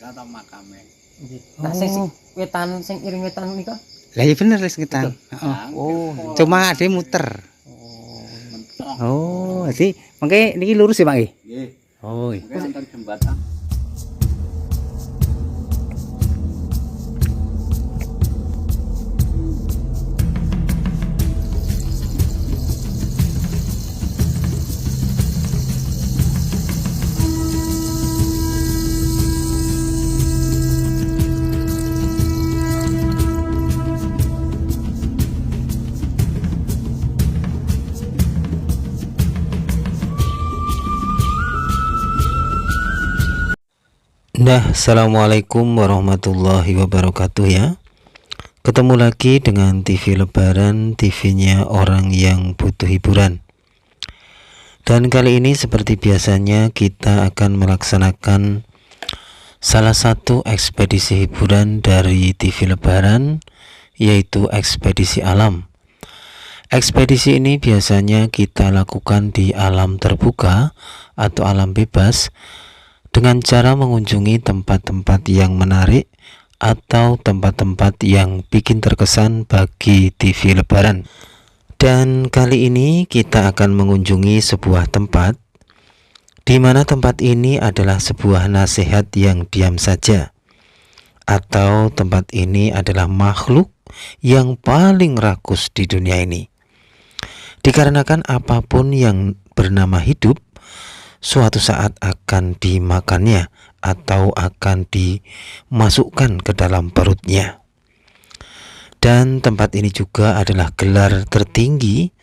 kata makame. Nggih. Nah sing wetan sing iring wetan nika. Lah iya bener wis ngetan. Oh. Cuma ade muter. Oh, jadi mengke niki lurus ya, Pak nggih? Nggih. Oh. Mungkin wonten jembatan. Nah, assalamualaikum warahmatullahi wabarakatuh ya. Ketemu lagi dengan TV Lebaran, TV-nya orang yang butuh hiburan. Dan kali ini seperti biasanya kita akan melaksanakan salah satu ekspedisi hiburan dari TV Lebaran, yaitu ekspedisi alam. Ekspedisi ini biasanya kita lakukan di alam terbuka atau alam bebas, dengan cara mengunjungi tempat-tempat yang menarik atau tempat-tempat yang bikin terkesan bagi TV Lebaran. Dan kali ini kita akan mengunjungi sebuah tempat di mana tempat ini adalah sebuah nasihat yang diam saja, atau tempat ini adalah makhluk yang paling rakus di dunia ini. Dikarenakan apapun yang bernama hidup suatu saat akan dimakannya atau akan dimasukkan ke dalam perutnya. Dan tempat ini juga adalah gelar tertinggi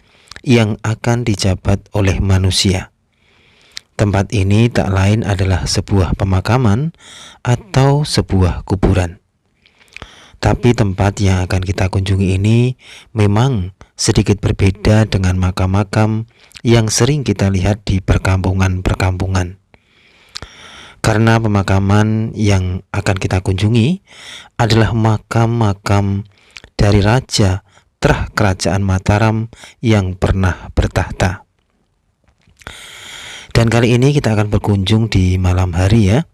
yang akan dijabat oleh manusia. Tempat ini tak lain adalah sebuah pemakaman atau sebuah kuburan. Tapi tempat yang akan kita kunjungi ini memang sedikit berbeda dengan makam-makam yang sering kita lihat di perkampungan-perkampungan. Karena pemakaman yang akan kita kunjungi adalah makam-makam dari raja terah kerajaan Mataram yang pernah bertahta. Dan kali ini kita akan berkunjung di malam hari ya.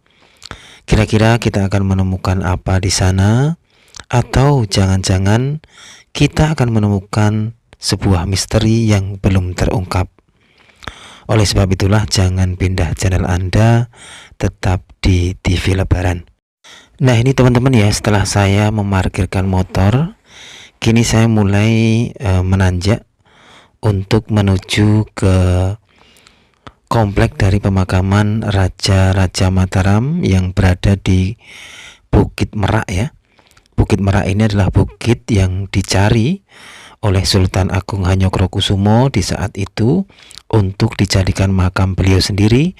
Kira-kira kita akan menemukan apa di sana, atau jangan-jangan kita akan menemukan sebuah misteri yang belum terungkap. Oleh sebab itulah jangan pindah channel Anda, tetap di TV Lebaran. Nah ini teman-teman ya, setelah saya memarkirkan motor, kini saya mulai menanjak untuk menuju ke komplek dari pemakaman Raja-Raja Mataram yang berada di Bukit Merak ya. Bukit Merak ini adalah bukit yang dicari oleh Sultan Agung Hanyokrokusumo di saat itu untuk dijadikan makam beliau sendiri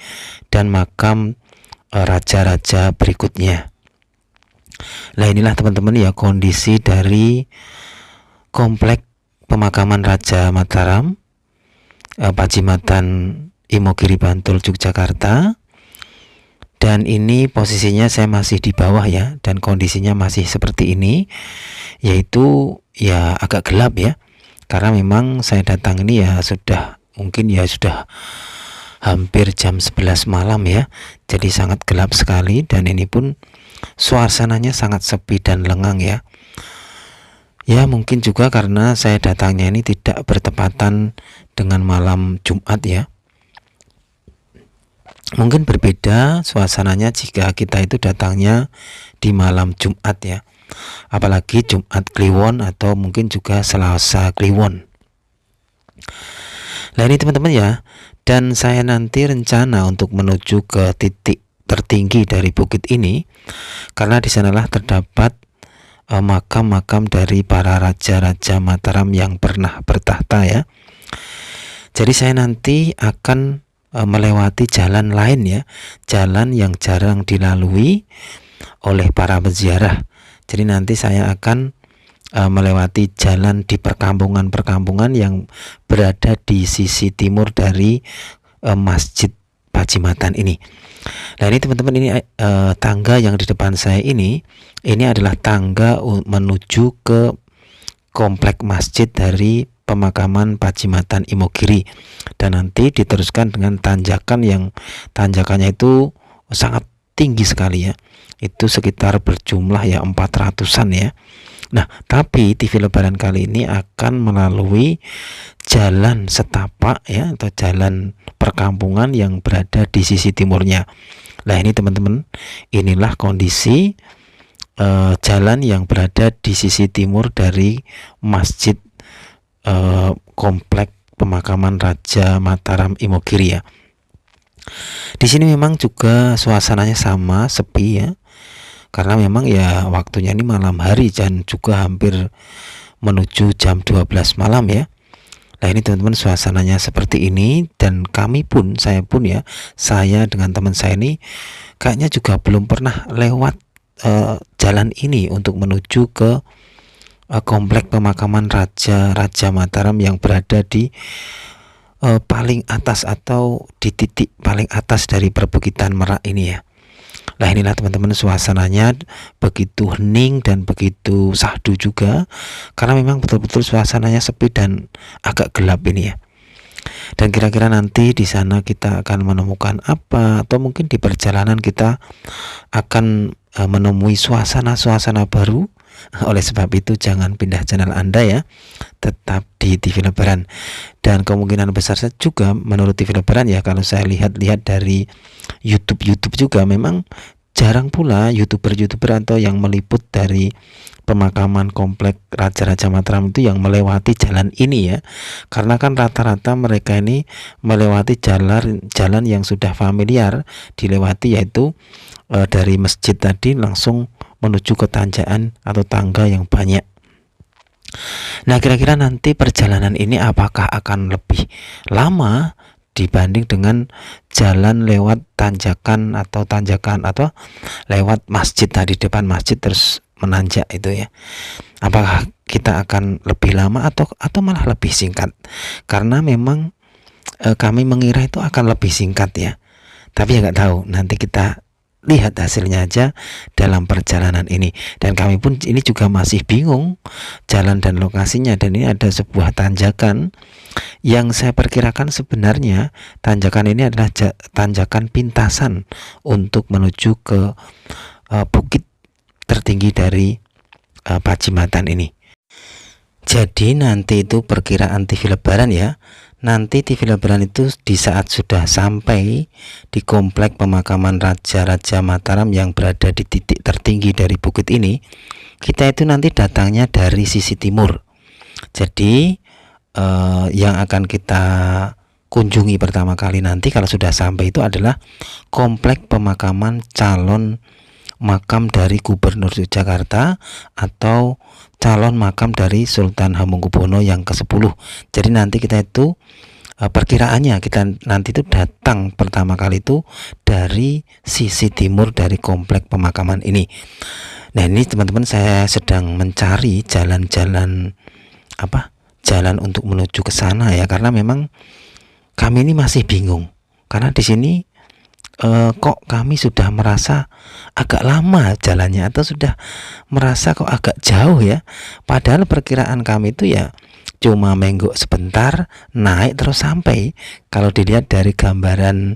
dan makam raja-raja berikutnya. Nah inilah teman-teman ya kondisi dari komplek pemakaman Raja Mataram, Pajimatan Imogiri Bantul, Yogyakarta. Dan ini posisinya saya masih di bawah ya, dan kondisinya masih seperti ini, yaitu ya agak gelap ya, karena memang saya datang ini ya sudah hampir jam 11 malam ya, jadi sangat gelap sekali. Dan ini pun suasananya sangat sepi dan lengang ya. Ya mungkin juga karena saya datangnya ini tidak bertepatan dengan malam Jumat ya. Mungkin berbeda suasananya jika kita itu datangnya di malam Jumat ya, apalagi Jumat Kliwon atau mungkin juga Selasa Kliwon. Nah ini teman-teman ya, dan saya nanti rencana untuk menuju ke titik tertinggi dari bukit ini, karena di sanalah terdapat makam-makam dari para raja-raja Mataram yang pernah bertahta ya. Jadi saya nanti akan melewati jalan lain ya, jalan yang jarang dilalui oleh para peziarah. Jadi nanti saya akan melewati jalan di perkampungan-perkampungan yang berada di sisi timur dari Masjid Pajimatan ini. Nah ini teman-teman, ini tangga yang di depan saya ini adalah tangga menuju ke komplek masjid dari pemakaman Pajimatan Imogiri, dan nanti diteruskan dengan tanjakan yang tanjakannya itu sangat tinggi sekali ya. itu sekitar berjumlah ya 400-an ya. Nah, tapi TV Lebaran kali ini akan melalui jalan setapak ya, atau jalan perkampungan yang berada di sisi timurnya. Nah, ini teman-teman, inilah kondisi jalan yang berada di sisi timur dari masjid komplek pemakaman Raja Mataram Imogiri ya. Di sini memang juga suasananya sama, sepi ya. Karena memang ya waktunya ini malam hari dan juga hampir menuju jam 12 malam ya. Nah, ini teman-teman suasananya seperti ini, dan kami pun, saya dengan teman saya ini kayaknya juga belum pernah lewat jalan ini untuk menuju ke komplek pemakaman Raja Mataram yang berada di paling atas atau di titik paling atas dari perbukitan Merak ini ya. Nah, inilah teman-teman suasananya, begitu hening dan begitu sahdu juga, karena memang betul-betul suasananya sepi dan agak gelap ini ya. Dan kira-kira nanti di sana kita akan menemukan apa, atau mungkin di perjalanan kita akan menemui suasana-suasana baru. Oleh sebab itu jangan pindah channel Anda ya, tetap di TV Lebaran. Dan kemungkinan besar juga menurut TV Lebaran ya, kalau saya lihat-lihat dari YouTube juga, memang jarang pula YouTuber atau yang meliput dari pemakaman komplek Raja Mataram itu yang melewati jalan ini ya. Karena kan rata-rata mereka ini melewati jalan yang sudah familiar dilewati, yaitu dari masjid tadi langsung menuju ke tanjakan atau tangga yang banyak. Nah, kira-kira nanti perjalanan ini apakah akan lebih lama dibanding dengan jalan lewat tanjakan atau lewat masjid tadi, depan masjid terus menanjak itu ya. Apakah kita akan lebih lama atau malah lebih singkat? Karena memang kami mengira itu akan lebih singkat ya. Tapi ya nggak tahu, nanti kita lihat hasilnya aja dalam perjalanan ini. Dan kami pun ini juga masih bingung jalan dan lokasinya. Dan ini ada sebuah tanjakan yang saya perkirakan sebenarnya tanjakan ini adalah tanjakan pintasan untuk menuju ke bukit tertinggi dari Pacimataan ini. Jadi nanti itu perkiraan TV Lebaran ya. Nanti TV Lebaran itu di saat sudah sampai di komplek pemakaman Raja Mataram yang berada di titik tertinggi dari bukit ini, kita itu nanti datangnya dari sisi timur. Jadi yang akan kita kunjungi pertama kali nanti kalau sudah sampai itu adalah komplek pemakaman calon makam dari Gubernur Yogyakarta atau calon makam dari Sultan Hamengkubuwono yang ke-10. Jadi nanti kita itu perkiraannya kita nanti itu datang pertama kali itu dari sisi timur dari komplek pemakaman ini. Nah, ini teman-teman saya sedang mencari jalan untuk menuju ke sana ya, karena memang kami ini masih bingung. Karena di sini kok kami sudah merasa agak lama jalannya, atau sudah merasa kok agak jauh ya, padahal perkiraan kami itu ya cuma menggok sebentar naik terus sampai, kalau dilihat dari gambaran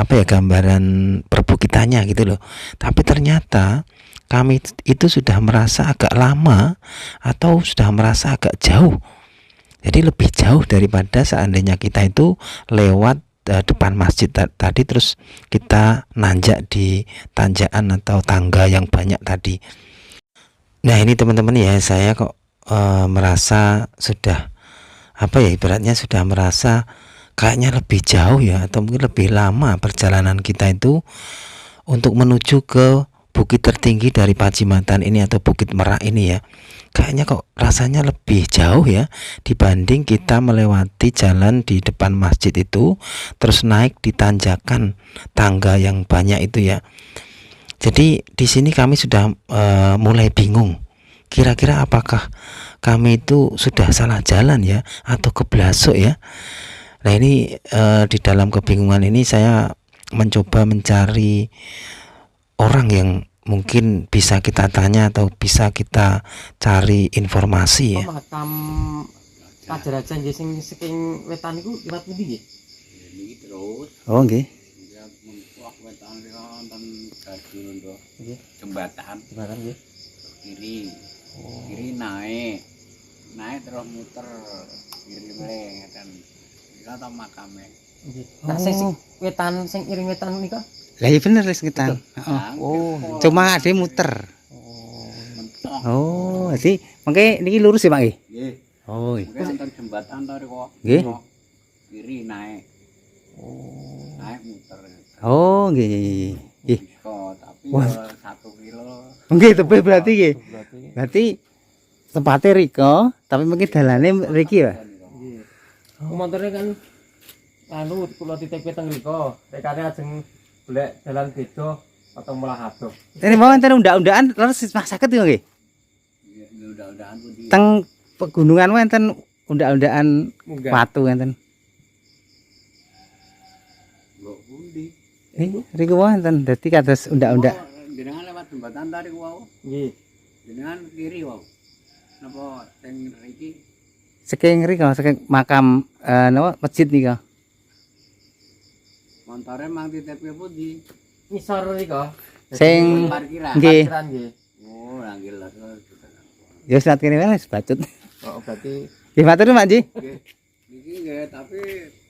gambaran perbukitannya gitu loh. Tapi ternyata kami itu sudah merasa agak lama atau sudah merasa agak jauh, jadi lebih jauh daripada seandainya kita itu lewat depan masjid tadi terus kita nanjak di tanjakan atau tangga yang banyak tadi. Nah, ini teman-teman ya, saya kok merasa sudah ibaratnya sudah merasa kayaknya lebih jauh ya, atau mungkin lebih lama perjalanan kita itu untuk menuju ke bukit tertinggi dari Pacimataan ini atau Bukit Merak ini ya. Kayaknya kok rasanya lebih jauh ya dibanding kita melewati jalan di depan masjid itu terus naik di tanjakan tangga yang banyak itu ya. Jadi di sini kami sudah mulai bingung. Kira-kira apakah kami itu sudah salah jalan ya atau keblasok ya. Nah, ini di dalam kebingungan ini saya mencoba mencari orang yang mungkin bisa kita tanya atau bisa kita cari informasi ya. Makam Raja nggih sing saking wetan niku liwat pundi nggih? Niki terus. Oh nggih. wetan rika wonten gardu lho. Nggih. Jembatan Jembatan nggih. kiri. Oh. Kiri naik. Naik terus muter kiri meneh ngeten. Nika ta makame. Nggih. Nah, sing Oh. wetan sing iring wetan nika. Lah iya bener wis ngetan. Heeh. Oh. Cuma ade muter. Oh. mentok. Oh, jadi mengke niki lurus ya, Pak nggih? Nggih. Oh. Mungkin wonten jembatan to rika. Nggih. Kiri naik. Oh. Naik muter. Oh, nggih nggih nggih. Nggih. Bisa, tapi Wah. ya 1 kilo. Nggih tebih berarti nggih. Berarti Berarti tempatnya riko, tapi mungkin dalane mriki ya. nggih. Montore kan anu kula titip teng mriko. Rekane ajeng golek dalan beda atau malah adoh. Ini mau enten undak-undakan terus masaket yo nggih. Ya mudah-mudahan pundi. Teng pegunungan wae enten undak-undakan Munggah. watu enten. Mbok pundi? Riko wae enten dadi kados undak-undak. Oh, jenengan lewat jembatan tadi wau. Nggih. Jenengan kiri wau. Napa teng mriki? Saking riko, saking makam napa masjid nika. Montore mang titipke pundi? Ngisor nika. Sing Parkiran. nggih. Parkiran nggih. Oh, langgil lah. Ya saat kene wae wis bacut. Oh, berarti Nggih matur Pak Ji. Nggih. Niki nggih tapi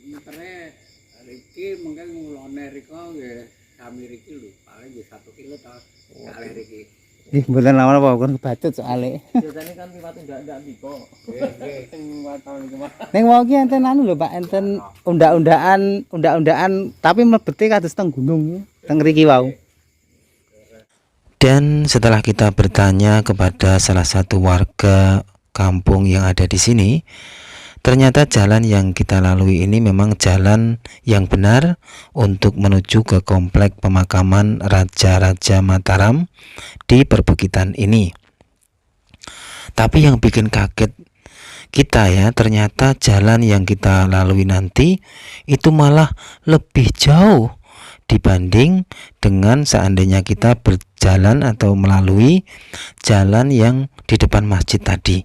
mutere riki mungkin ngulone riko nggih sami riki lho. Paling nggih 1 kilo ta kalih riki. Nggih mboten lawan apa kon kebacut soalé. biasanya kan liwat ndak miko. Nggih, nggih. Sing watone iku mah. Ning wau ki enten anu lho Pak, enten undak-undakan tapi mlebete kados teng gunung, teng mriki wau. Dan setelah kita bertanya kepada salah satu warga kampung yang ada di sini, ternyata jalan yang kita lalui ini memang jalan yang benar untuk menuju ke komplek pemakaman Raja-Raja Mataram di perbukitan ini. Tapi yang bikin kaget kita ya, ternyata jalan yang kita lalui nanti itu malah lebih jauh dibanding dengan seandainya kita berjalan atau melalui jalan yang di depan masjid tadi.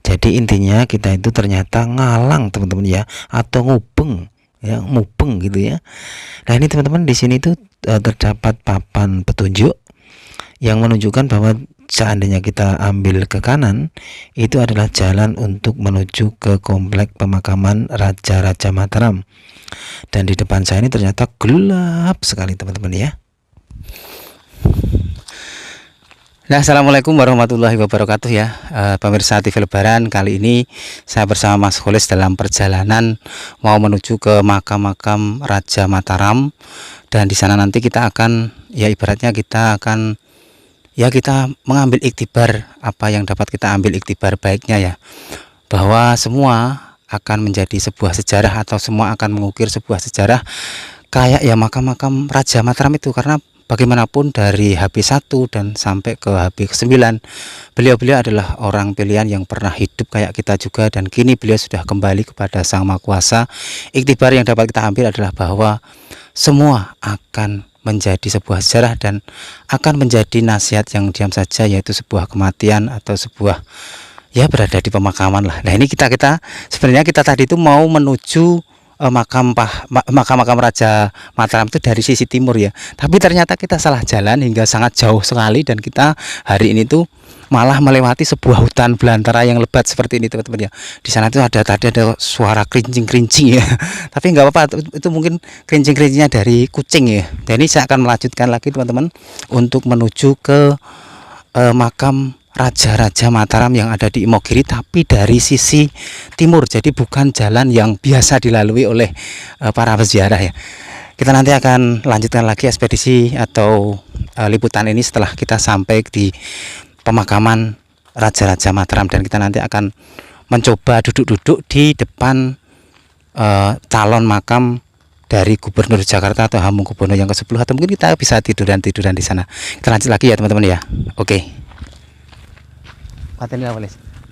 Jadi intinya kita itu ternyata ngalang teman-teman ya, atau ngubeng ya, mubeng gitu ya. Nah ini teman-teman di sini tuh terdapat papan petunjuk yang menunjukkan bahwa seandainya kita ambil ke kanan itu adalah jalan untuk menuju ke komplek pemakaman Raja-Raja Mataram. Dan di depan saya ini ternyata gelap sekali teman-teman ya. Nah, assalamualaikum warahmatullahi wabarakatuh ya, pemirsa TV Lebaran. Kali ini saya bersama Mas Kholis dalam perjalanan mau menuju ke makam-makam Raja Mataram, dan di sana nanti kita akan ya ibaratnya kita akan ya kita mengambil iktibar apa yang dapat kita ambil iktibar baiknya ya, bahwa semua akan menjadi sebuah sejarah atau semua akan mengukir sebuah sejarah kayak ya makam-makam Raja Mataram itu, karena bagaimanapun dari HP1 dan sampai ke HP9 beliau-beliau adalah orang pilihan yang pernah hidup kayak kita juga, dan kini beliau sudah kembali kepada Sang Maha Kuasa. Iktibar yang dapat kita ambil adalah bahwa semua akan menjadi sebuah sejarah dan akan menjadi nasihat yang diam saja, yaitu sebuah kematian atau sebuah ya berada di pemakaman lah. Nah ini kita sebenarnya kita tadi itu mau menuju makam Raja Mataram itu dari sisi timur ya, tapi ternyata kita salah jalan hingga sangat jauh sekali, dan kita hari ini tuh malah melewati sebuah hutan belantara yang lebat seperti ini teman-teman ya. Di sana tuh tadi ada suara kerincing ya, tapi nggak apa-apa, itu mungkin kerincingnya dari kucing ya. Dan ini saya akan melanjutkan lagi teman-teman untuk menuju ke makam Raja-Raja Mataram yang ada di Imogiri, tapi dari sisi timur, jadi bukan jalan yang biasa dilalui oleh para peziarah ya. Kita nanti akan lanjutkan lagi ekspedisi atau liputan ini setelah kita sampai di pemakaman Raja-Raja Mataram, dan kita nanti akan mencoba duduk-duduk di depan calon makam dari Gubernur Jakarta atau Hamengkubuwono yang ke-10, atau mungkin kita bisa tiduran di sana. Kita lanjut lagi ya teman-teman ya. Oke. Pateni apa, Les?